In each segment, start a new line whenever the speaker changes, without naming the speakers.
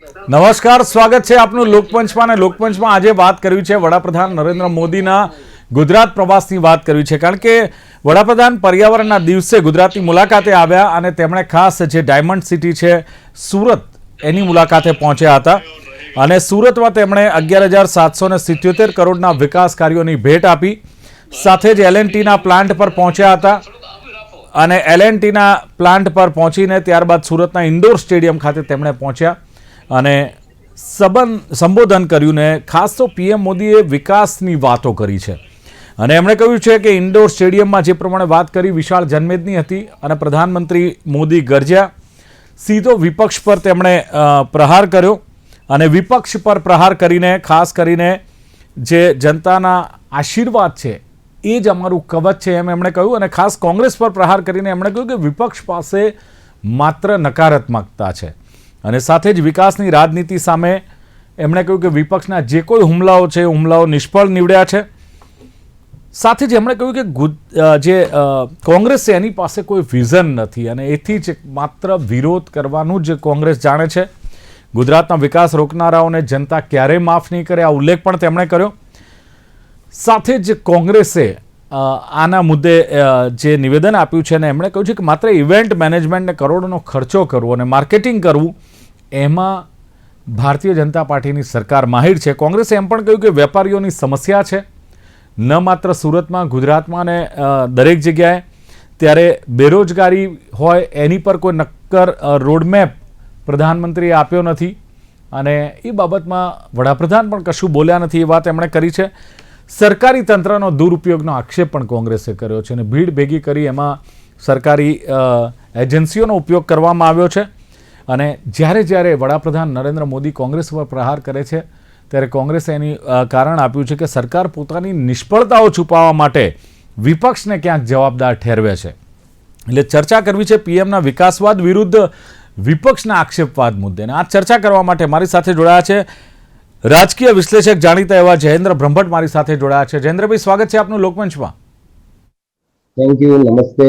નમસ્કાર, સ્વાગત છે આપનું લોકપંચમાં. અને લોકપંચમાં આજે વાત કરવી છે વડાપ્રધાન નરેન્દ્ર મોદીના ગુજરાત પ્રવાસની વાત કરવી છે, કારણ કે વડાપ્રધાન પર્યાવરણના દિવસે ગુજરાતની મુલાકાતે આવ્યા અને તેમણે ખાસ જે ડાયમંડ સિટી છે સુરત એની મુલાકાતે પહોંચ્યા હતા. અને સુરતમાં તેમણે 11,777 કરોડના વિકાસ કાર્યોની ભેટ આપી. સાથે જ એલએનટીના પ્લાન્ટ પર પહોંચ્યા હતા અને એલએનટીના પ્લાન્ટ પર પહોંચીને ત્યારબાદ સુરતના ઇન્ડોર સ્ટેડિયમ ખાતે તેમણે પહોંચ્યા અને સંબોધન કર્યું. ને ખાસ તો પીએમ મોદીએ વિકાસની વાતો કરી છે અને એમણે કહ્યું છે કે ઇન્ડોર સ્ટેડિયમમાં જે પ્રમાણે વાત કરી વિશાળ જનમેદની હતી અને પ્રધાનમંત્રી મોદી ગરજ્યા. સીધો વિપક્ષ પર તેમણે પ્રહાર કર્યો અને વિપક્ષ પર પ્રહાર કરીને ખાસ કરીને જે જનતાના આશીર્વાદ છે એ જ અમારું કવચ છે એમ એમણે કહ્યું. અને ખાસ કોંગ્રેસ પર પ્રહાર કરીને એમણે કહ્યું કે વિપક્ષ પાસે માત્ર નકારાત્મકતા છે. અને સાથે જ વિકાસની રાજનીતિ સામે એમણે કહ્યું કે વિપક્ષના જે કોઈ હુમલાઓ છે હુમલાઓ નિષ્ફળ નીવડ્યા છે. સાથે જ એમણે કહ્યું કે જે કોંગ્રેસ છે એની પાસે કોઈ વિઝન નથી અને એથી જ માત્ર વિરોધ કરવાનું જ કોંગ્રેસ જાણે છે. ગુજરાતના વિકાસ રોકનારાઓને જનતા ક્યારેય માફ નહીં કરે, આ ઉલ્લેખ પણ તેમણે કર્યો. સાથે જ કોંગ્રેસે આના મુદ્દે જે નિવેદન આપ્યું છે અને એમણે કહ્યું છે કે માત્ર ઇવેન્ટ મેનેજમેન્ટને કરોડોનો ખર્ચો કરવો અને માર્કેટિંગ કરવું એમાં ભારતીય જનતા પાર્ટીની સરકાર માહિર છે. કોંગ્રેસે એમ પણ કહ્યું કે વેપારીઓની સમસ્યા છે ન માત્ર સુરતમાં, ગુજરાતમાં અને દરેક જગ્યાએ. ત્યારે બેરોજગારી હોય એની પર કોઈ નક્કર રોડમેપ પ્રધાનમંત્રીએ આપ્યો નથી અને એ બાબતમાં વડાપ્રધાન પણ કશું બોલ્યા નથી, એ વાત એમણે કરી છે. સરકારી તંત્રનો દુરુપયોગનો આક્ષેપ પણ કોંગ્રેસે કર્યો છે અને ભીડ ભેગી કરી એમાં સરકારી એજન્સીઓનો ઉપયોગ કરવામાં આવ્યો છે. અને જ્યારે વડાપ્રધાન નરેન્દ્ર મોદી કોંગ્રેસ પર પ્રહાર કરે છે ત્યારે કોંગ્રેસે એની કારણ આપ્યું છે કે સરકાર પોતાની નિષ્ફળતાઓ છુપાવવા માટે વિપક્ષને ક્યાંક જવાબદાર ઠેરવે છે. એટલે ચર્ચા કરવી છે પીએમના વિકાસવાદ વિરુદ્ધ વિપક્ષના આક્ષેપવાદ મુદ્દે. આ ચર્ચા કરવા માટે મારી સાથે જોડાયા છે રાજકીય વિશ્લેષક જાણીતા એવા જયેન્દ્ર બ્રહ્મભટ્ટ મારી સાથે જોડાયા છે. જયેન્દ્રભાઈ, સ્વાગત છે આપનું લોકમંચમાં.
થેન્ક યુ, નમસ્તે.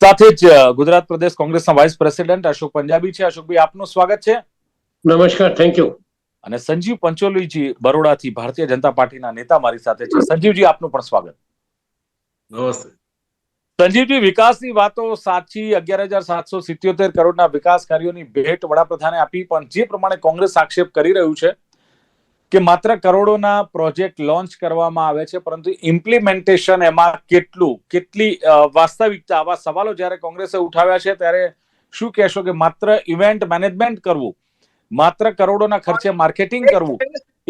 સાથે જ ગુજરાત પ્રદેશ કોંગ્રેસના વાઇસ પ્રેસિડેન્ટ અશોક પંજાબી છે. અશોકભાઈ, આપનું સ્વાગત છે.
નમસ્કાર, થેન્ક યુ.
અને સંજીવ પંચોલીજી બરોડાથી ભારતીય જનતા પાર્ટીના નેતા મારી સાથે છે. સંજીવજી, આપનું પણ સ્વાગત.
નમસ્તે.
સંજીવજી, વિકાસની વાતો સાચી, 11,777 કરોડના વિકાસ કાર્યોની ભેટ વડાપ્રધાને આપી, પણ જે પ્રમાણે કોંગ્રેસ આક્ષેપ કરી રહ્યું છે કે માત્ર કરોડોના પ્રોજેક્ટ લોન્ચ કરવામાં આવે છે પરંતુ ઇમ્પ્લિમેન્ટેશન એમાં કેટલી વાસ્તવિકતા, આવા સવાલો જ્યારે કોંગ્રેસે ઉઠાવ્યા છે ત્યારે શું કહેશો કે માત્ર ઇવેન્ટ મેનેજમેન્ટ કરવું, માત્ર કરોડોના ખર્ચે માર્કેટિંગ કરવું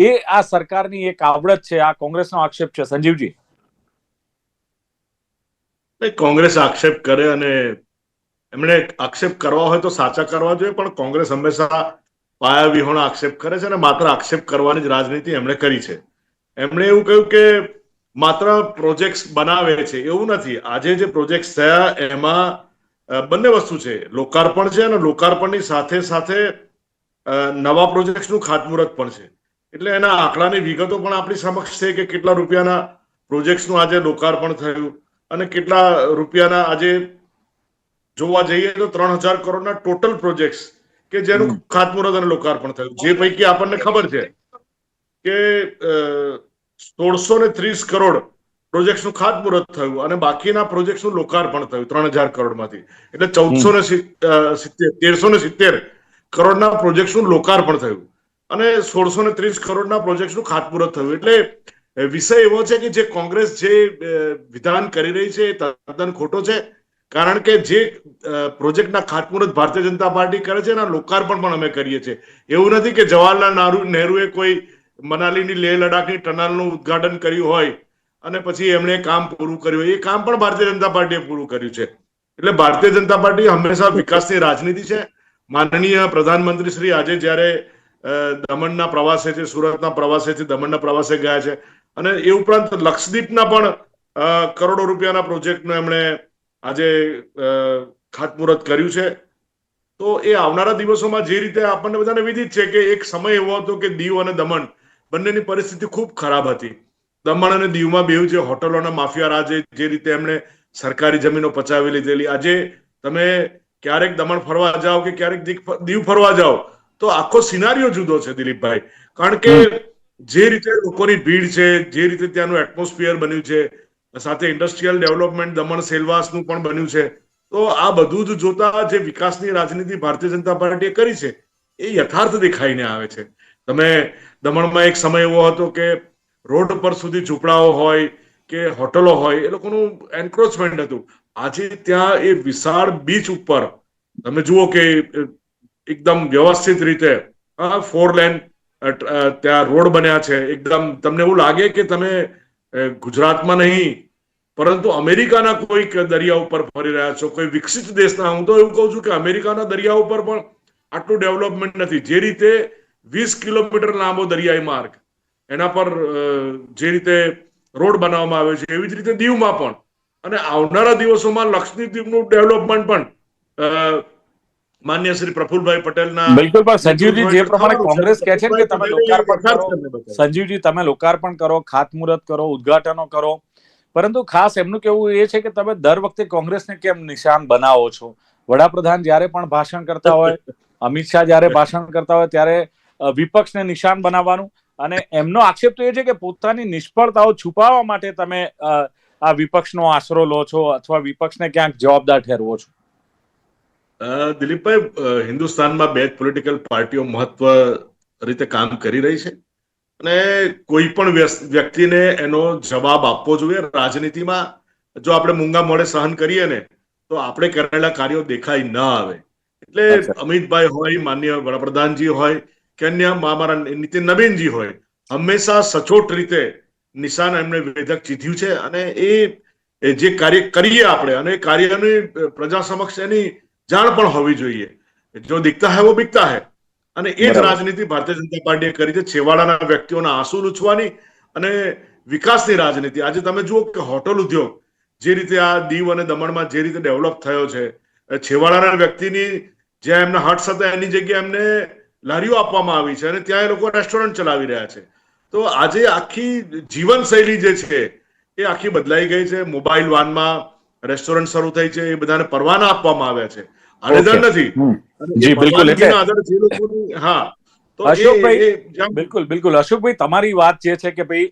એ આ સરકારની એક આવડત છે, આ કોંગ્રેસનો આક્ષેપ છે. સંજીવજી,
કોંગ્રેસ આક્ષેપ કરે અને એમણે આક્ષેપ કરવા હોય તો સાચા કરવા જોઈએ, પણ કોંગ્રેસ હંમેશા પાયા વિહોણો આક્ષેપ કરે છે અને માત્ર આક્ષેપ કરવાની જ રાજનીતિ એમણે કરી છે. એમણે એવું કહ્યું કે માત્ર પ્રોજેક્ટ્સ બનાવે છે, એવું નથી. આજે જે પ્રોજેક્ટ્સ થયા એમાં બંને વસ્તુ છે, લોકાર્પણ છે અને લોકાર્પણની સાથે સાથે નવા પ્રોજેક્ટ્સનું ખાતમુહૂર્ત પણ છે. એટલે એના આંકડાની વિગતો પણ આપણી સમક્ષ છે કે કેટલા રૂપિયાના પ્રોજેક્ટ્સનું આજે લોકાર્પણ થયું અને કેટલા રૂપિયાના આજે જોવા જઈએ તો 3,000 કરોડના ટોટલ પ્રોજેક્ટ્સ કે જેનું ખાતમુહૂર્ત અને લોકાર્પણ થયું, જે પૈકી આપણને ખબર છે કે 1,630 કરોડ પ્રોજેક્ટ્સનું ખાતમુહૂર્ત થયું અને બાકીના પ્રોજેક્ટ્સનું લોકાર્પણ થયું 3,000 કરોડમાંથી. એટલે 1,370 કરોડના પ્રોજેક્ટ્સનું લોકાર્પણ થયું અને 1,630 કરોડના પ્રોજેક્ટ્સનું ખાતમુહૂર્ત થયું. એટલે વિષય એવો છે કે જે કોંગ્રેસ જે વિધાન કરી રહી છે એ તદ્દન ખોટો છે. કારણ કે જે પ્રોજેક્ટના ખાતમુહૂર્ત ભારતીય જનતા પાર્ટી કરે છે એના લોકાર્પણ પણ અમે કરીએ છીએ. એવું નથી કે જવાહરલાલ નહેરુએ કોઈ મનાલીની લેહ લડાખની ટનલનું ઉદ્ઘાટન કર્યું હોય અને પછી એમણે કામ પૂરું કર્યું હોય. એ કામ પણ ભારતીય જનતા પાર્ટીએ પૂરું કર્યું છે. એટલે ભારતીય જનતા પાર્ટી હંમેશા વિકાસની રાજનીતિ છે. માનનીય પ્રધાનમંત્રી શ્રી આજે જ્યારે દમણના પ્રવાસે છે, સુરતના પ્રવાસેથી દમણના પ્રવાસે ગયા છે અને એ ઉપરાંત લક્ષદ્વીપના પણ કરોડો રૂપિયાના પ્રોજેક્ટનું એમણે આજે ખાતમુહૂર્ત કર્યું છે. તો એ આવનારા દિવસોમાં જે રીતે આપણને બધાને વિદિત છે કે એક સમય એવો હતો કે દીવ અને દમણ બંનેની પરિસ્થિતિ ખૂબ ખરાબ હતી. દમણ અને દીવમાં બેઉ જે હોટલોના માફિયા રાજે જે રીતે એમણે સરકારી જમીનો પચાવી લીધેલી, આજે તમે ક્યારેક દમણ ફરવા જાઓ કે ક્યારેક દીવ ફરવા જાઓ તો આખો સિનારીઓ જુદો છે દિલીપભાઈ. કારણ કે જે રીતે લોકોની ભીડ છે, જે રીતે ત્યાંનું એટમોસ્ફિયર બન્યું છે, સાથે ઇન્ડસ્ટ્રીયલ ડેવલપમેન્ટ દમણ સેલવાસનું પણ બન્યું છે, તો આ બધું જ જોતા જે વિકાસની રાજનીતિ ભારતીય જનતા પાર્ટીએ કરી છે એ યથાર્થ દેખાઈને આવે છે. તમે દમણમાં એક સમય એવો હતો કે રોડ પર સુધી ઝૂંપડાઓ હોય કે હોટલો હોય, એ લોકોનું એન્ક્રોચમેન્ટ હતું. આજે ત્યાં એ વિશાળ બીચ ઉપર તમે જુઓ કે એકદમ વ્યવસ્થિત રીતે 4 લેન ત્યાં રોડ બન્યા છે. એકદમ તમને એવું લાગે કે તમે ગુજરાતમાં નહીં પરંતુ અમેરિકાના કોઈક દરિયા ઉપર ફરી રહ્યા છો, કોઈ વિકસિત દેશના. હું તો એવું કહું છું કે અમેરિકાના દરિયા ઉપર પણ આટલું ડેવલપમેન્ટ નથી. જે રીતે 20 કિલોમીટર લાંબો દરિયાઈ માર્ગ, એના પર જે રીતે રોડ બનાવવામાં આવે છે, એવી જ રીતે દીવમાં પણ. અને આવનારા દિવસોમાં લક્ષદ્વીપનું ડેવલપમેન્ટ પણ માન્ય શ્રી પ્રફુલભાઈ પટેલના
બિલકુલ. પણ સંજીવજી, જે પ્રમાણે કોંગ્રેસ કહે છે કે તમે લોકાર્પણ કરો, સંજીવજી તમે લોકાર્પણ કરો, ખાતમુહૂર્ત કરો, ઉદ્ઘાટનો કરો, પરંતુ ખાસ એમનું કહેવું એ છે કે તમે દર વખતે કોંગ્રેસને કેમ નિશાન બનાવો છો? વડાપ્રધાન જ્યારે પણ ભાષણ કરતા હોય, અમિત શાહ જ્યારે ભાષણ કરતા હોય, ત્યારે વિપક્ષને નિશાન બનાવવાનું, અને એમનો આક્ષેપ તો એ છે કે પોતાની નિષ્ફળતાઓ છુપાવવા માટે તમે આ વિપક્ષનો આશરો લો છો અથવા વિપક્ષને ક્યાંક જવાબદાર ઠેરવો છો.
દિલીપભાઈ, હિન્દુસ્તાનમાં બે પોલિટિકલ પાર્ટીઓ મહત્વ રીતે કામ કરી રહી છે અને કોઈ પણ વ્યક્તિને એનો જવાબ આપવો જોઈએ. રાજનીતિમાં જો આપણે મૂંગા મોઢે સહન કરીએ ને તો આપણે કરેલા કાર્યો દેખાઈ ન આવે. એટલે અમિતભાઈ હોય, માનનીય વડાપ્રધાનજી હોય કે અન્ય મારા નીતિન નવીનજી હોય, હંમેશા સચોટ રીતે નિશાન એમને વેધક ચીધ્યું છે. અને એ જે કાર્ય કરીએ આપણે, અને એ કાર્યની પ્રજા સમક્ષ એની જાણ પણ હોવી જોઈએ. જો દિખતા હૈ વો બિકતા હૈ. અને એ જ રાજનીતિ ભારતીય જનતા પાર્ટીએ કરી છે, છેવાડાના વ્યક્તિઓના આંસુ લૂછવાની અને વિકાસની રાજનીતિ. આજે તમે જુઓ કે હોટલ ઉદ્યોગ જે રીતે આ દીવ અને દમણમાં જે રીતે ડેવલપ થયો છે, છેવાડાના વ્યક્તિની જ્યાં એમના હટ્સ હતા એની જગ્યાએ એમને લારીઓ આપવામાં આવી છે અને ત્યાં એ લોકો રેસ્ટોરન્ટ ચલાવી રહ્યા છે. તો આજે આખી જીવનશૈલી જે છે એ આખી બદલાઈ ગઈ છે. મોબાઈલ વાનમાં રેસ્ટોરન્ટ શરૂ થઈ છે, એ બધાને પરવાના આપવામાં આવ્યા છે, આડેધડ નથી.
જી બિલકુલ.
અશોકભાઈ,
બિલકુલ અશોકભાઈ, તમારી વાત જે છે કે ભાઈ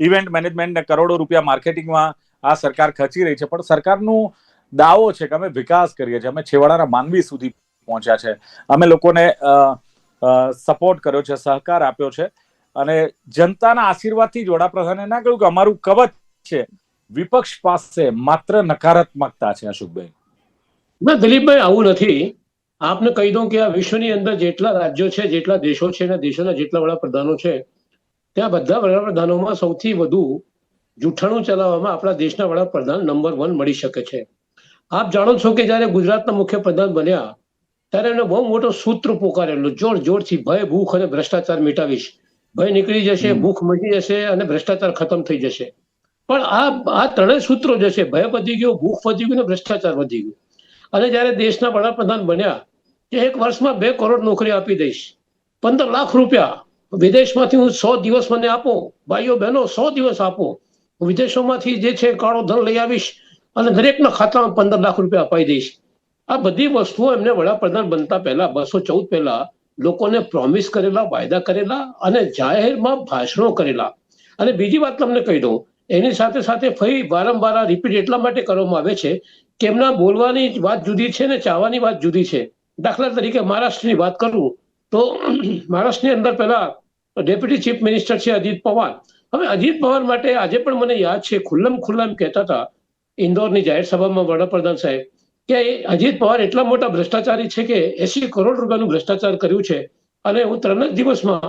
ઇવેન્ટ મેનેજમેન્ટ ને કરોડો રૂપિયા માર્કેટિંગમાં આ સરકાર ખર્ચી રહી છે, પણ સરકારનું દાવો છે કે અમે વિકાસ કરીએ છીએ, અમે છેવાડાના માનવી સુધી પહોંચ્યા છે, અમે લોકોને સપોર્ટ કર્યો છે, સહકાર આપ્યો છે, અને જનતાના આશીર્વાદથી જ વડાપ્રધાને ના કહ્યું કે અમારું કવચ છે. વિપક્ષ પાસે માત્ર નકારાત્મકતા છે. અશોકભાઈ,
ના દિલીપભાઈ, આવું નથી. આપને કહી દઉં કે આ વિશ્વની અંદર જેટલા રાજ્યો છે, જેટલા દેશો છે, અને દેશોના જેટલા વડાપ્રધાનો છે, ત્યાં બધા વડાપ્રધાનોમાં સૌથી વધુ જૂઠાણું ચલાવવામાં આપણા દેશના વડાપ્રધાન નંબર 1 મળી શકે છે. આપ જાણો છો કે જયારે ગુજરાતના મુખ્યપ્રધાન બન્યા ત્યારે એમને બહુ મોટો સૂત્ર પોકારેલું, જોર જોરથી, ભય, ભૂખ અને ભ્રષ્ટાચાર મિટાવીશ. ભય નીકળી જશે, ભૂખ મટી જશે અને ભ્રષ્ટાચાર ખતમ થઈ જશે. પણ આ ત્રણેય સૂત્રો જે છે, ભય વધી ગયું, ભૂખ વધી ગયું અને ભ્રષ્ટાચાર વધી ગયું. અને જયારે દેશના વડાપ્રધાન બન્યા કે 1 વર્ષમાં 2 કરોડ નોકરી આપી દઈશ, 15 લાખ રૂપિયા વિદેશમાંથી હું 100 દિવસ મને આપો, ભાઈઓ બહેનો 100 દિવસ આપો, વિદેશોમાંથી જે છે કાળો ધન લઈ આવીશ અને દરેકના ખાતામાં 15 લાખ રૂપિયા અપાઈ દઈશ. આ બધી વસ્તુઓ એમને વડાપ્રધાન બનતા પહેલા 214 પહેલા લોકોને પ્રોમિસ કરેલા, વાયદા કરેલા અને જાહેરમાં ભાષણો કરેલા. અને બીજી વાત તમને કહી દઉં, એની સાથે સાથે ફરી વારંવાર આ રિપીટ એટલા માટે કરવામાં આવે છે કે એમના બોલવાની વાત જુદી છે ને ચાહવાની વાત જુદી છે. દાખલા તરીકે મહારાષ્ટ્રની વાત કરું તો મહારાષ્ટ્રની અંદર પહેલા ડેપ્યુટી ચીફ મિનિસ્ટર છે અજીત પવાર. હવે અજીત પવાર માટે આજે પણ મને યાદ છે, ખુલ્લા એમ કહેતા હતા ઇન્દોરની જાહેર સભામાં વડાપ્રધાન સાહેબ કે અજીત પવાર એટલા મોટા ભ્રષ્ટાચારી છે કે 80 કરોડ રૂપિયાનું ભ્રષ્ટાચાર કર્યું છે અને હું 3 જ દિવસમાં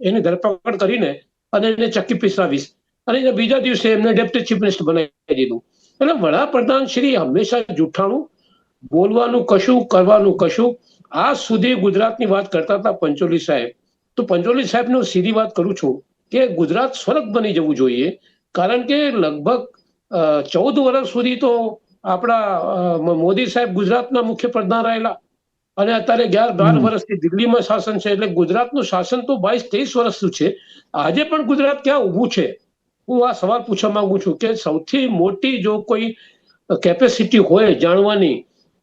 એની ધરપકડ કરીને અને એને ચક્કી પીસાવીશ. અને બીજા દિવસે એમને ડેપ્યુટી ચીફ મિનિસ્ટર બનાવી દીધું. એટલે વડાપ્રધાન શ્રી હંમેશા જૂઠાણું, બોલવાનું કશું, કરવાનું કશું. આજ સુધી ગુજરાતની વાત કરતા હતા પંચોલી સાહેબ, તો પંચોલી સાહેબનું સીધી વાત કરું છું કે ગુજરાત સ્વર્ગ બની જવું જોઈએ. કારણ કે લગભગ 14 વર્ષ સુધી તો આપણા મોદી સાહેબ ગુજરાતના મુખ્યપ્રધાન રહેલા અને અત્યારે 11-12 વર્ષથી દિલ્હીમાં શાસન છે. એટલે ગુજરાતનું શાસન તો 22-23 વર્ષનું છે. આજે પણ ગુજરાત ક્યાં ઊભું છે? હું આ સવાલ પૂછવા માંગુ છું કે સૌથી મોટી જો કોઈ કેપેસિટી હોય જાણવાની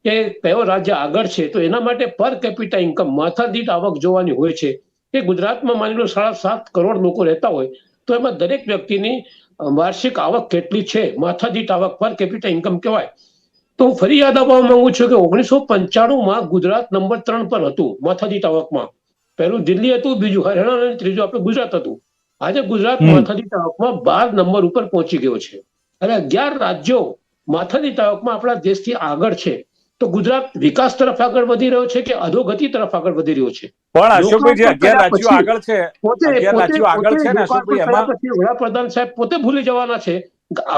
કે કયો રાજ્ય આગળ છે, તો એના માટે પર કેપિટા ઇન્કમ માથાદીઠ આવક જોવાની હોય છે. કે ગુજરાતમાં માની લો 7.5 કરોડ લોકો રહેતા હોય તો એમાં દરેક વ્યક્તિની વાર્ષિક આવક કેટલી છે, માથાદીઠ આવક પર કેપિટા ઇન્કમ કહેવાય. તો હું ફરી યાદ આપવા માંગુ છું કે 1995 ગુજરાત નંબર 3 પર હતું માથાદીઠ આવકમાં. પહેલું દિલ્હી હતું, બીજું હરિયાણા અને ત્રીજું આપણું ગુજરાત હતું. આજે ગુજરાત માથાદીઠ આવકમાં 12 નંબર ઉપર પહોંચી ગયો છે અને 11 રાજ્યો માથાદીઠ આવકમાં આપણા દેશથી આગળ છે. તો ગુજરાત વિકાસ તરફ આગળ વધી રહ્યો છે કે અધોગતિ તરફ આગળ વધી રહ્યો છે?
પણ અશોકભાઈ, જે 11 રાજ્યો
પછી
આગળ છે,
પોતે
11 રાજ્યો આગળ છે ને
લોકાર્પણ
અશોકભાઈ,
કર્યા
એમાં
પછી વડાપ્રધાન સાહેબ પોતે ભૂલી જવાના છે.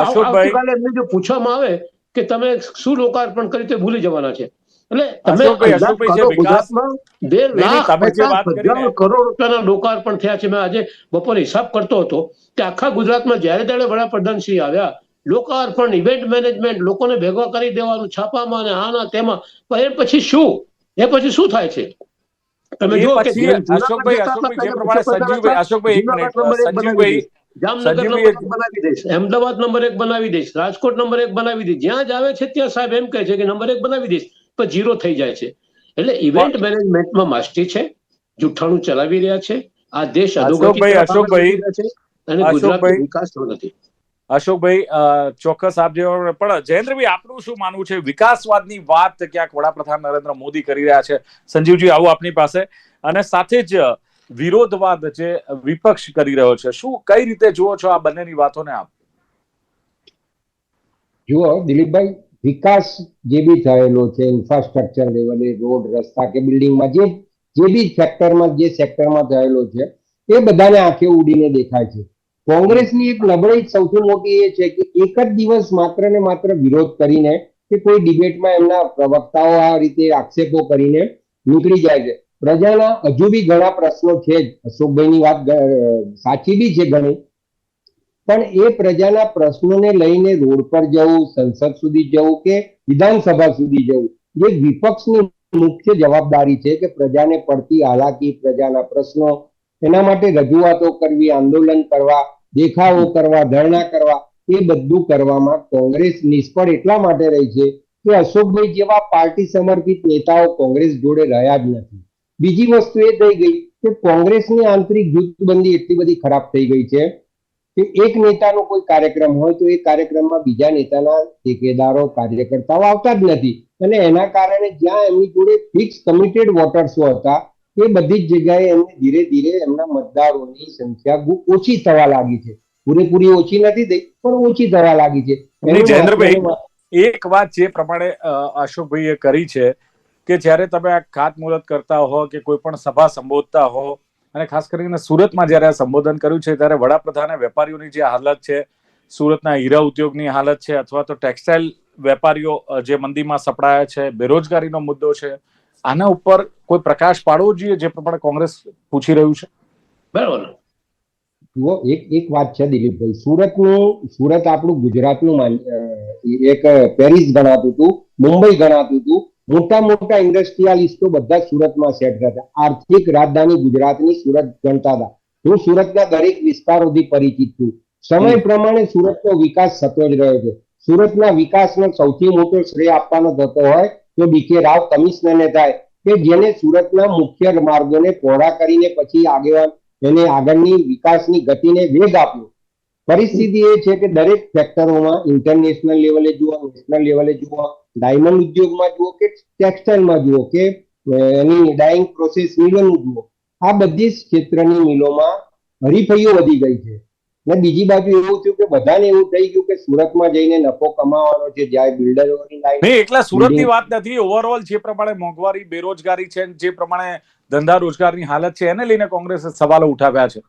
અશોકભાઈ,
આવતીકાલે એમને જો પૂછવામાં આવે કે તમે શું લોકાર્પણ કર્યું તે ભૂલી જવાના છે. એટલે તમે
અશોકભાઈ,
અંદાજ
અશોકભાઈ, જે
કરો,
વિકાસ,
ગુજરાતમાં
નહીં, તમે જે વાત કરી ને,
2,50,000 કરોડ રૂપિયાના લોકાર્પણ થયા છે. મેં આજે બપોરે હિસાબ કરતો હતો કે આખા ગુજરાતમાં જ્યારે ત્યારે વડાપ્રધાન શ્રી આવ્યા, લોકાર્પણ, ઇવેન્ટ મેનેજમેન્ટ, લોકોને ભેગા કરી દેવાનું છાપામાં અને આના તેમાં, પણ એ પછી શું? એ પછી શું થાય છે? તમે
એ
જુઓ કે
પછી અશોકભાઈ, અશોકભાઈ, જે પ્રમાણે સંજીવભાઈ, અશોકભાઈ, એક મિનિટ,
જુનાગઢ નંબર 1 બનાવી
સંજીવભાઈ,
દઈશ, જામનગર નંબર
સંજીવભાઈ,
1 બનાવી દઈશ, અમદાવાદ નંબર 1 બનાવી દઈશ, રાજકોટ નંબર 1 બનાવી દઈશ. જ્યાં જ આવે છે ત્યાં સાહેબ એમ કહે છે કે નંબર 1 બનાવી દઈશ, પણ 0 થઈ જાય છે. એટલે ઇવેન્ટ મેનેજમેન્ટમાં માસ્ટરી છે, જુઠ્ઠાણું ચલાવી રહ્યા છે. આ દેશ અધોગતિ તરફ આગળ વધી રહ્યા છે અને ગુજરાતનો વિકાસ થતો નથી.
અશોકભાઈ, ચોક્કસ આપ જેવા, પણ જયેન્દ્રભાઈ, આપનું શું માનવું છે? વિકાસવાદની વાત ક્યાંક વડાપ્રધાન નરેન્દ્ર મોદી કરી રહ્યા છે. સંજીવજી, આવું આપની પાસે, અને સાથે જ વિરોધવાદ જે વિપક્ષ કરી રહ્યો છે, શું કઈ રીતે જુઓ છો આ બંનેની વાતોને આપ?
જુઓ દિલીપભાઈ, વિકાસ જે બી થયેલો છે ઇન્ફ્રાસ્ટ્રક્ચર લેવલે, રોડ, રસ્તા કે બિલ્ડિંગમાં, જે બી સેક્ટરમાં, જે સેક્ટરમાં થયેલો છે એ બધાને આંખે ઉડીને દેખાય છે. કોંગ્રેસની એક નબળાઈ સૌથી મોટી એ છે કે એક જ દિવસ માત્ર ને માત્ર વિરોધ કરીને કે કોઈ ડિબેટમાં એમના પ્રવક્તાઓ આ રીતે આક્ષેપો કરીને નીકળી જાય છે. પ્રજાના હજુ બી ઘણા પ્રશ્નો છે જ. અશોકભાઈની વાત સાચી બી છે ઘણી, પણ એ પ્રજાના પ્રશ્નોને લઈને રોડ પર જવું, સંસદ સુધી જવું કે વિધાનસભા સુધી જવું, જે વિપક્ષની મુખ્ય જવાબદારી છે કે પ્રજાને પડતી હાલાકી, પ્રજાના પ્રશ્નો, એના માટે રજૂઆતો કરવી, આંદોલન કરવા, દેખાવો કરવા, ધરણા કરવા, એ બધું કરવામાં કોંગ્રેસ નિષ્ફળ એટલા માટે રહી છે કે અશોકભાઈ જેવા પાર્ટી સમર્પિત નેતાઓ કોંગ્રેસ જોડે રહ્યા જ નથી. બીજી વસ્તુ એ થઈ ગઈ કે કોંગ્રેસની આંતરિક જૂથબંધી એટલી બધી ખરાબ થઈ ગઈ છે કે એક નેતાનો કોઈ કાર્યક્રમ હોય તો એ કાર્યક્રમમાં બીજા નેતાના ઠેકેદારો, કાર્યકર્તાઓ આવતા જ નથી, અને એના કારણે જ્યાં એમની જોડે ફિક્સ કમિટેડ વોટર્સો હતા એ બધી જ જગ્યાએ એમને ધીરે ધીરે એમના મતદારોની સંખ્યા ઓછી થવા લાગી છે. પૂરેપૂરી ઓછી નથી થઈ, પણ ઓછી થવા લાગી છે.
જયેન્દ્રભાઈ, એક વાત જે પ્રમાણે અશોકભાઈએ કરી છે કે જ્યારે તમે આ ખાતમુહૂર્ત કરતા હો કે કોઈ પણ સભા સંબોધતા હો, અને ખાસ કરીને સુરતમાં જ્યારે સંબોધન કર્યું છે ત્યારે વડાપ્રધાને વેપારીઓની જે હાલત છે, સુરતના હીરા ઉદ્યોગની હાલત છે, અથવા તો ટેક્સટાઇલ વેપારીઓ જે મંદીમાં સપડાયા છે, બેરોજગારીનો મુદ્દો છે, આના ઉપર કોઈ પ્રકાશ પાડવો જોઈએ જે પ્રમાણે કોંગ્રેસ પૂછી રહ્યું છે?
બરાબર.
જુઓ, એક વાત છે દિલીપભાઈ, સુરત આપણું ગુજરાતનું એક પેરિસ ગણાતું હતું, મુંબઈ ગણાતું હતું. મોટા મોટા ઇન્ડસ્ટ્રીયાલિસ્ટો બધા સુરતમાં સેટ થતા. આર્થિક રાજધાની ગુજરાતની સુરત ગણતા હતા. હું સુરતના દરેક વિસ્તારોથી પરિચિત છું. સમય પ્રમાણે સુરતનો વિકાસ થતો જ રહ્યો છે. સુરતના વિકાસનો સૌથી મોટો શ્રેય આપવાનો થતો હોય તો BK રાવ કમિશનરને થાય કે જેને સુરતના મુખ્ય માર્ગોને પહોળા કરીને પછી એને આગળની વિકાસની ગતિને વેગ આપ્યો. પરિસ્થિતિ એ છે કે દરેક સેક્ટરોમાં, ઇન્ટરનેશનલ લેવલે જુઓ, નેશનલ લેવલે જુઓ, ડાયમંડ ઉદ્યોગમાં જુઓ કે ટેક્સટાઇલમાં જુઓ કે એની ડાઇંગ પ્રોસેસ મિલોનું જુઓ, આ બધી જ ક્ષેત્રની મિલોમાં હરીફાઈઓ વધી ગઈ છે. અને બીજી બાજુ એવું થયું કે બધાને એવું થઈ ગયું કે સુરતમાં જઈને નફો કમાવાનો છે, જ્યારે બિલ્ડરોની લાઈન.
એકલા સુરતની વાત નથી, ઓવરઓલ જે પ્રમાણે મોંઘવારી, બેરોજગારી છે, જે પ્રમાણે ધંધા રોજગારની હાલત છે, એને લઈને કોંગ્રેસે સવાલો ઉઠાવ્યા છે.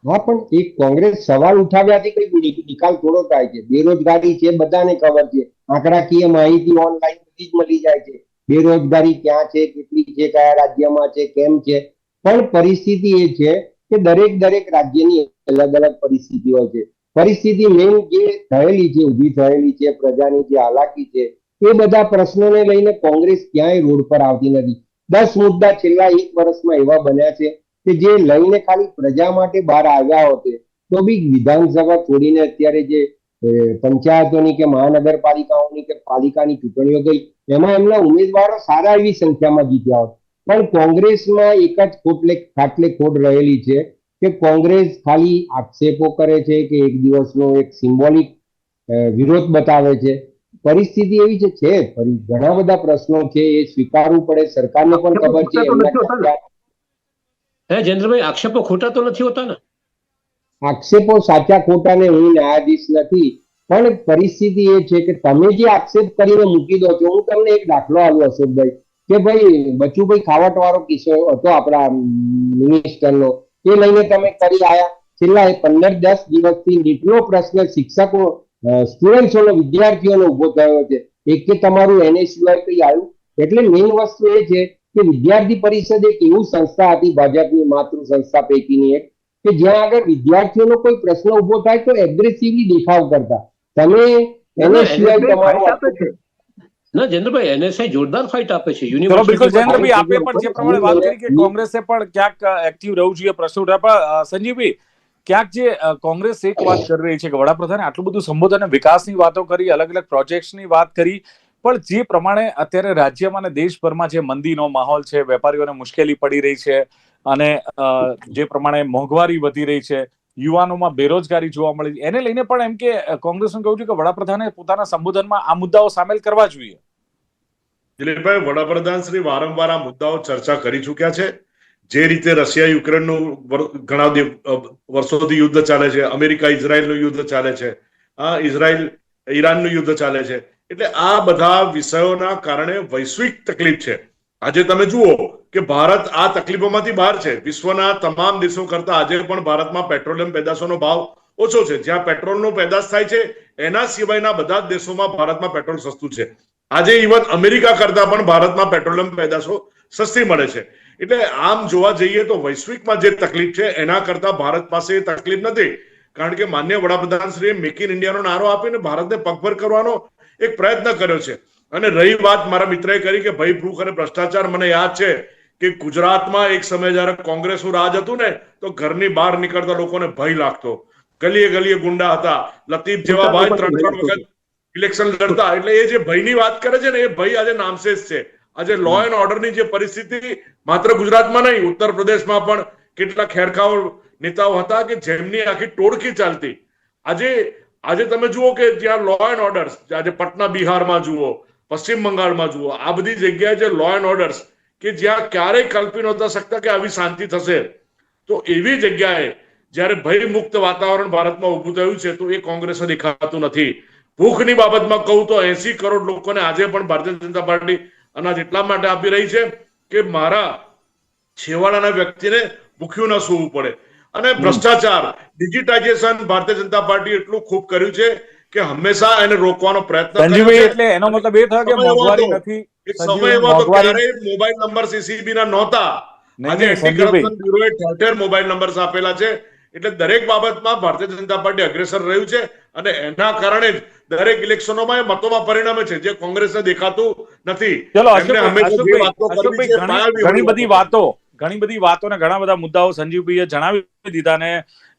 હા, પણ એક કોંગ્રેસ સવાલ ઉઠાવ્યાથી કઈ નિકાલ થોડો થાય છે. બેરોજગારી છે, બધાને ખબર છે, આંકડાકીય માહિતી ઓનલાઈન બધી જ મળી જાય છે. બેરોજગારી ક્યાં છે, કેટલી છે, કયા રાજ્યમાં છે, કેમ છે. પણ પરિસ્થિતિ એ છે કે દરેક રાજ્યની અલગ અલગ પરિસ્થિતિ હોય છે. પરિસ્થિતિ મેઇન જે થયેલી છે, ઊભી થયેલી છે, પ્રજાની જે હાલાકી છે, એ બધા પ્રશ્નોને લઈને કોંગ્રેસ ક્યાંય રોડ પર આવતી નથી. 10 મુદ્દા છેલ્લા 1 વર્ષમાં એવા બન્યા છે કે જે લઈને ખાલી પ્રજા માટે બહાર આવ્યા હોતે તો બી વિધાનસભા છોડીને અત્યારે જે પંચાયતોની કે મહાનગરપાલિકાઓની કે પાલિકાની ચૂંટણીઓ ગઈ, એમાં એમના ઉમેદવારો સારા એવી સંખ્યામાં જીત્યા હોત. પણ કોંગ્રેસમાં એક જ ખાટલે ખોટ રહેલી છે કે કોંગ્રેસ ખાલી આક્ષેપો કરે છે કે એક દિવસનો એક સિમ્બોલિક વિરોધ બતાવે છે. પરિસ્થિતિ એવી છે ઘણા બધા પ્રશ્નો છે, એ સ્વીકારવું પડે. સરકારને પણ ખબર છે
જયેન્દ્રભાઈ, આક્ષેપો ખોટા તો નથી હોતા ને?
આક્ષેપો સાચા ખોટાને હું ન્યાયાધીશ નથી, પણ પરિસ્થિતિ એ છે કે તમે જે આક્ષેપ કરીને મૂકી દો છો. હું તમને એક દાખલો આવ્યો અશોકભાઈ, કે ભાઈ બચુભાઈ ખાવટ વાળો કિસ્સો હતો આપણા મિનિસ્ટરનો, એ લઈને તમે કરી આયા. છેલ્લા 15-10 દિવસથી નીટનો પ્રશ્ન શિક્ષકો, સ્ટુડન્ટ્સોનો, વિદ્યાર્થીઓનો ઉભો થયો છે. એક કે તમારું NSUI કઈ આવ્યું. એટલે મેઇન વસ્તુ એ છે કે વિદ્યાર્થી પરિષદ એક એવું સંસ્થા હતી, ભાજપની માતૃ સંસ્થા પૈકીની એક, કે જ્યાં આગળ વિદ્યાર્થીઓનો કોઈ પ્રશ્ન ઉભો થાય તો એગ્રેસિવલી દેખાવ કરતા. તમે NSUI તમારો
ના જયેન્દ્રભાઈ, NSI જોરદાર ફાઇટ આપે છે.
ચલો બિલકુલ જયેન્દ્રભાઈ, આપે પણ જે પ્રમાણે વાત કરી કે કોંગ્રેસે પણ ક્યાંક એક્ટિવ રહેવું જોઈએ પ્રશ્ન ઉઠાવવા. સંજીવભાઈ, ક્યાંક જે કોંગ્રેસ એક વાત કરી રહી છે કે વડાપ્રધાને આટલું બધું સંબોધન અને વિકાસની વાતો કરી, અલગ અલગ પ્રોજેક્ટ્સની વાત કરી, પણ જે પ્રમાણે અત્યારે રાજ્યમાં અને દેશભરમાં જે મંદીનો માહોલ છે, વેપારીઓને મુશ્કેલી પડી રહી છે, અને જે પ્રમાણે મોંઘવારી વધી રહી છે, યુવાનોમાં બેરોજગારી જોવા મળી, એને લઈને પણ એમ કે કોંગ્રેસનું કહ્યું છે કે વડાપ્રધાને પોતાના સંબોધનમાં આ મુદ્દાઓ સામેલ કરવા જોઈએ.
દિલીપભાઈ, વડાપ્રધાન શ્રી વારંવાર આ મુદ્દાઓ ચર્ચા કરી ચુક્યા છે. જે રીતે રશિયા યુક્રેનનું ઘણા વર્ષોથી યુદ્ધ ચાલે છે, અમેરિકા ઇઝરાયલનું યુદ્ધ ચાલે છે, ઇઝરાયલ ઈરાનનું યુદ્ધ ચાલે છે, એટલે આ બધા વિષયોના કારણે વૈશ્વિક તકલીફ છે. આજે તમે જુઓ કે ભારત આ તકલીફોમાંથી બહાર છે. વિશ્વના તમામ દેશો કરતા આજે પણ ભારતમાં પેટ્રોલિયમ પેદાશોનો ભાવ ઓછો છે. જ્યાં પેટ્રોલનો પેદાશ થાય છે એના સિવાયના બધા જ દેશોમાં ભારતમાં પેટ્રોલ સસ્તું છે. આજે ઇવન અમેરિકા કરતા પણ ભારતમાં પેટ્રોલિયમ પેદાશો સસ્તી મળે છે. એટલે આમ જોવા જઈએ તો વૈશ્વિકમાં જે તકલીફ છે એના કરતા ભારત પાસે એ તકલીફ નથી. કારણ કે માન્ય વડાપ્રધાન શ્રીએ મેક ઇન ઇન્ડિયાનો નારો આપીને ભારતને પગભર કરવાનો એક પ્રયત્ન કર્યો છે. અને રહી વાત મારા મિત્રએ કરી કે ભય ભૂખ અને ભ્રષ્ટાચાર, મને યાદ છે કે ગુજરાતમાં એક સમય જયારે કોંગ્રેસનું રાજ હતું ને, તો ઘરની બહાર નીકળતા લોકોને ભય લાગતો. ગલીએ ગલીએ ગુંડા હતા. લતીફ જેવા ભાઈ 3 વખત ઇલેક્શન લડતા. એટલે એ જે ભયની વાત કરે છે ને, એ ભય આજે નામશેષ છે. આજે લો એન્ડ ઓર્ડરની જે પરિસ્થિતિ માત્ર ગુજરાતમાં નહીં, ઉત્તર પ્રદેશમાં પણ કેટલાક ખેરખાવ નેતાઓ હતા કે જેમની આખી ટોળકી ચાલતી. આજે તમે જુઓ કે જ્યાં લો એન્ડ ઓર્ડર્સ, આજે પટના બિહારમાં જુઓ, પશ્ચિમ બંગાળમાં જુઓ, આ બધી જગ્યાએ જે લો એન્ડ ઓર્ડર્સ કે જ્યાં ક્યારેય કલ્પી નહોતા શકતા કે આવી શાંતિ થશે, તો એવી જગ્યાએ જ્યારે ભય મુક્ત વાતાવરણ ભારતમાં ઉભું થયું છે, તો એ કોંગ્રેસને દેખાતું નથી. ભૂખની બાબતમાં કહું તો 80 કરોડ લોકોને આજે પણ ભારતીય જનતા પાર્ટી અનાજ એટલા માટે આપી રહી છે કે મારા છેવાડાના વ્યક્તિને ભૂખ્યું ન સૂવું પડે. અને ભ્રષ્ટાચાર, ડિજિટાઇઝેશન ભારતીય જનતા પાર્ટી એટલું ખૂબ કર્યું છે કે હંમેશા એને રોકવાનો પ્રયત્ન કર્યો છે.
એટલે એનો મતલબ એ થયો કે મોંઘવારી નથી.
એક સમય એવો હતો ક્યારે મોબાઈલ નંબર CCB ના નહોતા. આજે એન્ટી કરપ્શન બ્યુરોએ 73 મોબાઈલ નંબર્સ આપેલા છે. એટલે દરેક બાબતમાં ભારતીય જનતા પાર્ટી અગ્રેસર રહ્યું છે, અને એના કારણે જ દરેક ઇલેક્શનોમાં એ મતોમાં પરિણમે છે, જે કોંગ્રેસને દેખાતું નથી.
ચલો ઘણી બધી વાતો ને ઘણા બધા મુદ્દાઓ સંજીવભાઈએ જણાવી દીધા, ને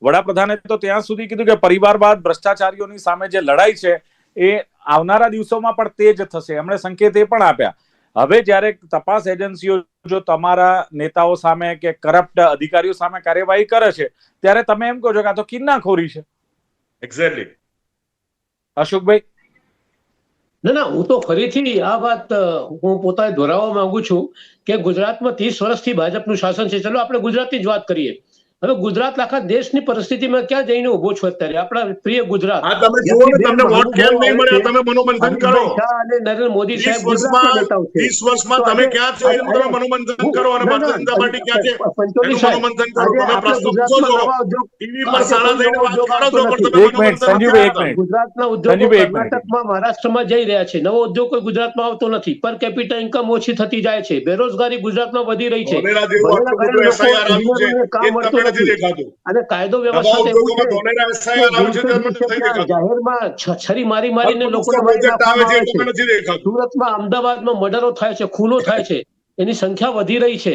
વડાપ્રધાને તો ત્યાં સુધી કીધું કે પરિવારવાદ, ભ્રષ્ટાચારીઓની સામે જે લડાઈ છે એ આવનારા દિવસોમાં પણ તેજ થશે. એમણે સંકેત એ પણ આપ્યા. હવે જ્યારે તપાસ એજન્સીઓ જો તમારા નેતાઓ સામે કે કરપ્ટ અધિકારીઓ સામે કાર્યવાહી કરે છે, ત્યારે તમે એમ કહો છો કે આ તો કિન્નાખોરી છે.
એક્ઝેક્ટલી.
અશોકભાઈ?
ના, હું તો ફરીથી આ વાત હું પોતાને દોહરાવવા માંગુ છું કે ગુજરાતમાં 30 વર્ષથી ભાજપનું શાસન છે. ચલો આપણે ગુજરાતની જ વાત કરીએ. હવે ગુજરાત આખા દેશની પરિસ્થિતિમાં ક્યાં જઈને ઉભો છો અત્યારે? આપણા પ્રિય ગુજરાત.
તમે જુઓ ને, તમને વોટ કેમ નહીં મળ્યા, તમે મનોમંથન કરો.
અને નરેન્દ્ર મોદી સાહેબ
30 વર્ષમાં તમે ક્યાં છો એનું તમે મનોમંથન કરો, અને ભારતીય જનતા પાર્ટી ક્યાં છે એનું મનોમંથન કરો. તમે પ્રશ્નો પૂછો છો, ટીવી પર સાડા લઈને વાત કરો છો, પણ તમે મનોમંથન કરો.
ગુજરાતના ઉદ્યોગો કર્ણાટકમાં, મહારાષ્ટ્રમાં જઈ રહ્યા છે. નવો ઉદ્યોગ કોઈ ગુજરાતમાં આવતો નથી. પર કેપિટા ઇન્કમ ઓછી થતી જાય છે. બેરોજગારી ગુજરાતમાં વધી રહી છે. અને કાયદો વ્યવસ્થા જાહેરમાં છરી મારીને લોકોને સુરતમાં, અમદાવાદમાં મર્ડરો થાય છે, ખૂનો થાય છે, એની સંખ્યા વધી રહી છે.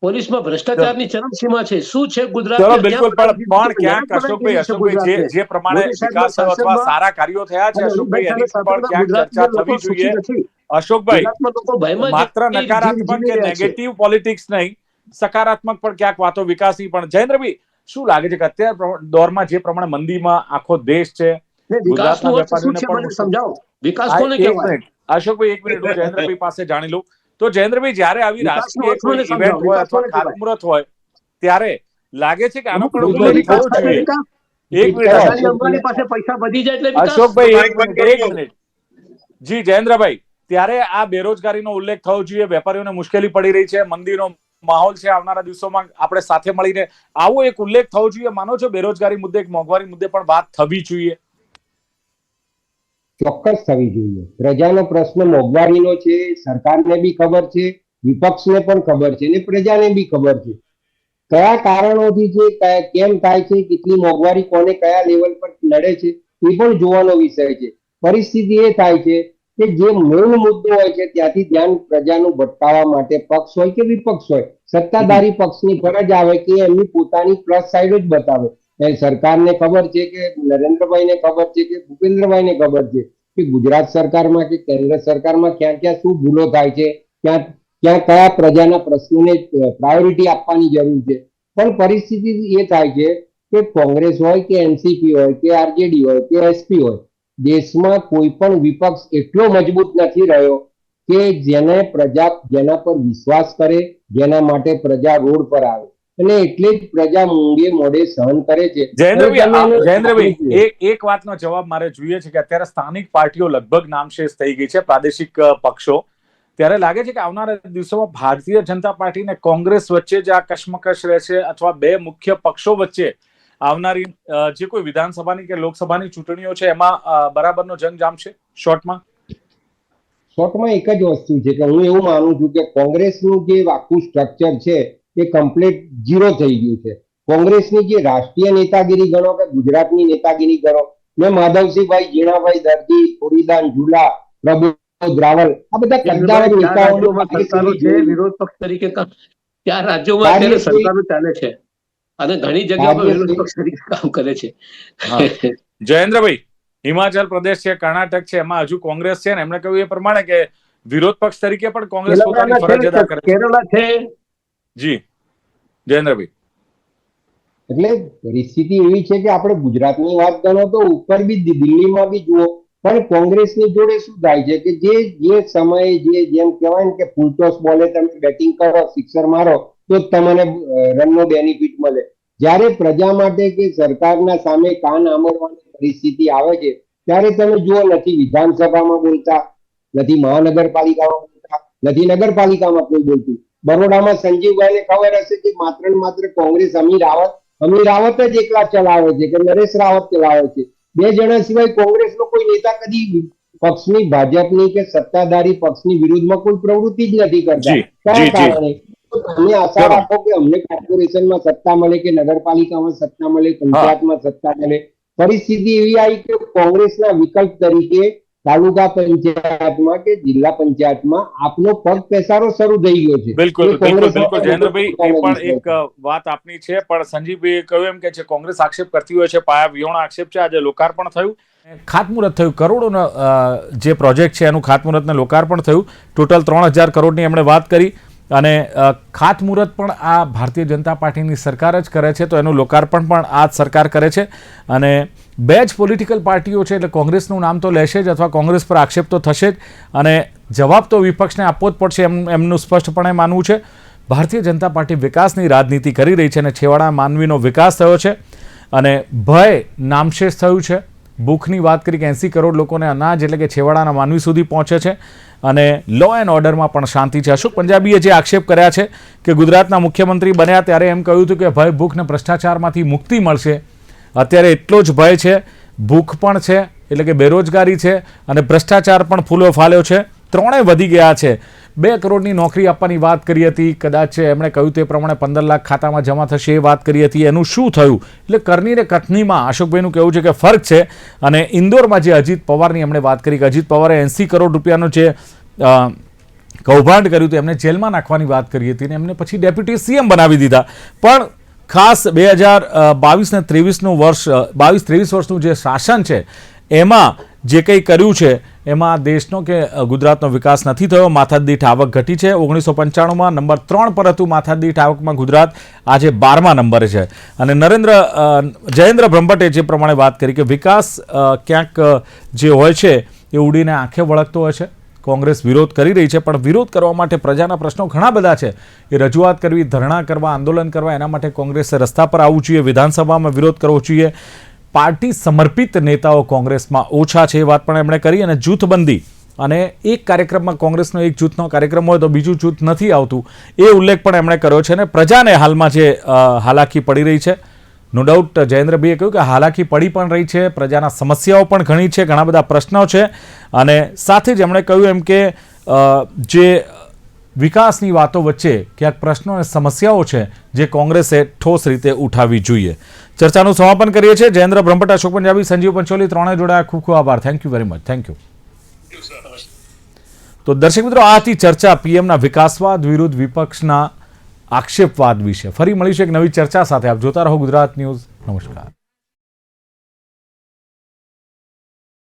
પોલીસમાં ભ્રષ્ટાચારની ચરમસીમા છે. શું છે ગુજરાત?
ચલો બિલકુલ, પણ ક્યાંક અશોકભાઈ જે પ્રમાણે વિકાસ થયો અથવા સારા કાર્યો થયા છે અશોકભાઈ, એની પણ ક્યાંક ચર્ચા થવી જોઈએ. અશોકભાઈ, માત્ર નકારાત્મક કે નેગેટિવ પોલિટિક્સ નહીં, સકારાત્મક પણ ક્યાંક વાતો વિકાસની પણ. જયેન્દ્રભાઈ, શું લાગે છે કે અત્યારે દોરમાં જે પ્રમાણે મંદીમાં આખો દેશ છે, ગુજરાતના વેપારીઓને પણ
સમજાવો, વિકાસ કોને કહેવાય?
અશોકભાઈ એક મિનિટ, હું જયેન્દ્રભાઈ પાસે જાણી લઉં. તો જયેન્દ્રભાઈ, જ્યારે આવી રાજકીય કોઈ ઇવેન્ટ હોય અથવા ખાતમુહૂર્ત હોય ત્યારે લાગે છે કે આનો પણ ઉલ્લેખ થવો જોઈએ. એક મિનિટ
અંબાણી પાસે પૈસા વધી જાય એટલે વિકાસ.
અશોકભાઈ એક મિનિટ. જી જયેન્દ્રભાઈ, ત્યારે આ બેરોજગારીનો ઉલ્લેખ થવો જોઈએ, વેપારીઓને મુશ્કેલી પડી રહી છે, મંદીનો માહોલ છે, આવનારા દિવસોમાં આપણે સાથે મળીને આવો એક ઉલ્લેખ થવો જોઈએ. માનો છો બેરોજગારી મુદ્દે, મોંઘવારી મુદ્દે પણ વાત થવી જોઈએ?
ચોક્કસ થવી જોઈએ. પ્રજાનો પ્રશ્ન મોંઘવારીનો છે, સરકારને બી ખબર છે, વિપક્ષને પણ ખબર છે અને પ્રજાને બી ખબર છે. કયા કારણોથી છે, કેમ થાય છે, કેટલી મોંઘવારી કોને કયા લેવલ પર નડે છે એ પણ જોવાનો વિષય છે. પરિસ્થિતિ એ થાય છે કે જે મૂળ મુદ્દો હોય છે ત્યાંથી ધ્યાન પ્રજાનું ભટકાવવા માટે પક્ષ હોય કે વિપક્ષ હોય, સત્તાધારી પક્ષની ફરજ આવે કે એમની પોતાની પ્લસ સાઈડ જ બતાવે. સરકારને ખબર છે કે નરેન્દ્રભાઈને ખબર છે કે ભૂપેન્દ્રભાઈને ખબર છે કે ગુજરાત સરકારમાં કે કેન્દ્ર સરકારમાં ક્યાં ક્યાં શું ભૂલો થાય છે, ક્યાં કયા પ્રજાના પ્રશ્નોને પ્રાયોરિટી આપવાની જરૂર છે. પણ પરિસ્થિતિ એ થાય છે કે કોંગ્રેસ હોય કે એનસીપી હોય કે આરજેડી હોય કે એસપી હોય, દેશમાં કોઈ પણ વિપક્ષ એટલો મજબૂત નથી રહ્યો કે જેના પર વિશ્વાસ કરે, જેના માટે પ્રજા રોડ પર આવે. અને એટલે જ પ્રજા મૂંગે મોઢે સહન કરે છે.
જયેન્દ્રભાઈ, એક વાતનો જવાબ મારે જોઈએ છે કે અત્યારે સ્થાનિક પાર્ટીઓ લગભગ નામશેષ થઈ ગઈ છે, પ્રાદેશિક પક્ષો. ત્યારે લાગે છે કે આવનારા દિવસોમાં ભારતીય જનતા પાર્ટી અને કોંગ્રેસ વચ્ચે જે આ કશમકશ રહેશે અથવા બે મુખ્ય પક્ષો વચ્ચે આવનારી જે કોઈ વિધાનસભાની કે લોકસભાની ચૂંટણીઓ છે એમાં બરાબરનો જંગ જામશે? શોર્ટમાં
એક જ વસ્તુ છે કે હું એવું માનું છું કે કોંગ્રેસનું જે આખું સ્ટ્રક્ચર છે એ કમ્પ્લીટ ઝીરો થઈ ગયું છે. કોંગ્રેસની જે રાષ્ટ્રીય નેતાગીરી ગણો કે ગુજરાતની નેતાગીરી ગણો, મેં માધવસિંહભાઈ, જીણાભાઈ દર્દી, ખોડીદાન ઝુલા, પ્રભુ દ્રાવલ, આ બધા કદ્દાવર નેતાઓ
છે વિરોધ પક્ષ તરીકે. ત્યાં રાજ્યોમાં અત્યારે સરકારો ચાલે છે અને ઘણી જગ્યામાં વિરોધ પક્ષ તરીકે કામ કરે છે.
જયેન્દ્રભાઈ, હિમાચલ પ્રદેશ છે, કર્ણાટક છે, એમાં હજુ કોંગ્રેસ છે ને એમણે કહ્યું એ પ્રમાણે કે વિરોધ પક્ષ તરીકે પણ કોંગ્રેસ પોતાની ફરજ અદા કરે છે.
કેરળા છે.
જી જયેન્દ્રભાઈ,
એટલે પરિસ્થિતિ એવી છે કે આપણે ગુજરાતની વાત ગણો તો ઉપર બી દિલ્હીમાં બી જુઓ, પણ કોંગ્રેસની જોડે શું થાય છે કે જે સમયે જેમ કહેવાય ને કે ફૂલટોસ બોલે તમે બેટિંગ કરો, સિક્સર મારો તો તમને રનનો બેનિફિટ મળે. જ્યારે પ્રજા માટે કે સરકારના સામે કાન આંબળવાની પરિસ્થિતિ આવે છે ત્યારે તમે જુઓ, નથી વિધાનસભામાં બોલતા, નથી મહાનગરપાલિકામાં બોલતા, નથી નગરપાલિકામાં કોઈ બોલતું. બરોડામાં સંજીવભાઈને ખબર હશે કે માત્ર ને માત્ર કોંગ્રેસ અમીર રાવત જ એકલા ચલાવે છે કે નરેશ રાવત ચલાવે છે. બે જણા સિવાય કોંગ્રેસનો કોઈ નેતા કદી પક્ષની, ભાજપની કે સત્તાધારી પક્ષની વિરુદ્ધમાં કોઈ પ્રવૃત્તિ જ નથી કરતા. કયા કારણે? તમે આશા રાખો કે અમને કોર્પોરેશનમાં સત્તા મળે કે નગરપાલિકામાં સત્તા મળે, પંચાયતમાં સત્તા મળે. પરિસ્થિતિ એવી આવી કે કોંગ્રેસના વિકલ્પ તરીકે તાલુકા પંચાયતમાં કે જિલ્લા પંચાયતમાં આપનો પગ પેસારો શરૂ થઈ ગયો છે.
બિલકુલ જયેન્દ્રભાઈ, એ પણ એક વાત આપની છે. પણ સંજીવભાઈ કહ્યું એમ કે છે કોંગ્રેસ આક્ષેપ કરતી હોય છે, પાયા વિહોણા આક્ષેપ છે. આજે લોકાર્પણ થયું, ખાતમુહૂર્ત થયું, કરોડોનો જે પ્રોજેક્ટ છે એનું ખાતમુહૂર્તને લોકાર્પણ થયું. ટોટલ 3000 કરોડની એમણે વાત કરી અને ખાતમુહૂર્ત પણ આ ભારતીય જનતા પાર્ટીની સરકાર જ કરે છે, તો એનું લોકાર્પણ પણ આ જ સરકાર કરે છે. અને બે જ પોલિટિકલ પાર્ટીઓ છે એટલે કોંગ્રેસનું નામ તો લેશે જ અથવા કોંગ્રેસ પર આક્ષેપ તો થશે જ અને જવાબ તો વિપક્ષને આપવો જ પડશે એમનું સ્પષ્ટપણે માનવું છે. ભારતીય જનતા પાર્ટી વિકાસની રાજનીતિ કરી રહી છે અને છેવાડા માનવીનો વિકાસ થયો છે અને ભય નામશેષ થયું છે. ભૂખની વાત કરી કે 80 કરોડ લોકોને અનાજ એટલે કે છેવાડાના માનવી સુધી પહોંચે છે અને લો એન્ડ ઓર્ડરમાં પણ શાંતિ છે. અશોક પંજાબીએ જે આક્ષેપ કર્યા છે કે ગુજરાતના મુખ્યમંત્રી બન્યા ત્યારે એમ કહ્યું હતું કે ભય, ભૂખ ને ભ્રષ્ટાચારમાંથી મુક્તિ મળશે. અત્યારે એટલો જ ભય છે, ભૂખ પણ છે એટલે કે બેરોજગારી છે અને ભ્રષ્ટાચાર પણ ફૂલો ફાલ્યો છે, ત્રણેય વધી ગયા છે. 2 કરોડની નોકરી આપવાની વાત કરી હતી, કદાચ એમણે કહ્યું તે પ્રમાણે 15 લાખ ખાતામાં જમા થશે એ વાત કરી હતી. એનું શું થયું? એટલે કરની ને કથનીમાં અશોકભાઈનું કહેવું છે કે ફરક છે. અને ઇન્દોરમાં જે અજીત પવારની એમણે વાત કરી કે અજીત પવારે 80 કરોડ રૂપિયાનો જે કૌભાંડ કર્યું હતું એમને જેલમાં નાખવાની વાત કરી હતી અને એમને પછી ડેપ્યુટી સીએમ બનાવી દીધા. પણ ખાસ 2022 ને 23નું વર્ષ 22-23 વર્ષનું જે શાસન છે એમાં જે કંઈ કર્યું છે એમાં દેશનો કે ગુજરાતનો વિકાસ નથી થયો. માથાદીઠ આવક ઘટી છે. 1995માં નંબર 3 પર હતું માથાદીઠ આવકમાં ગુજરાત, આજે 12મા નંબરે છે. અને જયેન્દ્ર બ્રહ્મભટ્ટે જે પ્રમાણે વાત કરી કે વિકાસ ક્યાંક જે હોય છે એ ઉડીને આંખે વળગતો હોય છે. કોંગ્રેસ વિરોધ કરી રહી છે, પણ વિરોધ કરવા માટે પ્રજાના પ્રશ્નો ઘણા બધા છે. એ રજૂઆત કરવી, ધરણા કરવા, આંદોલન કરવા, એના માટે કોંગ્રેસે રસ્તા પર આવવું જોઈએ, વિધાનસભામાં વિરોધ કરવો જોઈએ. પાર્ટી સમર્પિત નેતાઓ કોંગ્રેસમાં ઓછા છે એ વાત પણ એમણે કરી. અને જૂથબંધી અને એક કાર્યક્રમમાં કોંગ્રેસનો એક જૂથનો કાર્યક્રમ હોય તો બીજું જૂથ નથી આવતું એ ઉલ્લેખ પણ એમણે કર્યો છે. અને પ્રજાને હાલમાં જે હાલાકી પડી રહી છે, નો ડાઉટ જયેન્દ્રભાઈએ કહ્યું કે હાલાકી પડી પણ રહી છે, પ્રજાના સમસ્યાઓ પણ ઘણી છે, ઘણા બધા પ્રશ્નો છે. અને સાથે જ એમણે કહ્યું એમ કે જે વિકાસની વાતો વચ્ચે ક્યાંક પ્રશ્નો અને સમસ્યાઓ છે જે કોંગ્રેસે ઠોસ રીતે ઉઠાવવી જોઈએ. ચર્ચાનું સમાપન કરીએ છીએ. જયેન્દ્ર બ્રહ્મભટ્ટ, અશોક પંજાબી, સંજીવ પંચોલી ત્રણે જોડાયા. ખૂબ ખૂબ આભાર. Thank you very much. Thank you. તો દર્શક મિત્રો, આ હતી ચર્ચા પીએમના વિકાસવાદ વિરુદ્ધ વિપક્ષના આક્ષેપવાદ વિશે. ફરી મળીશું એક નવી ચર્ચા સાથે. આપ જોતા રહો ગુજરાત ન્યૂઝ. નમસ્કાર.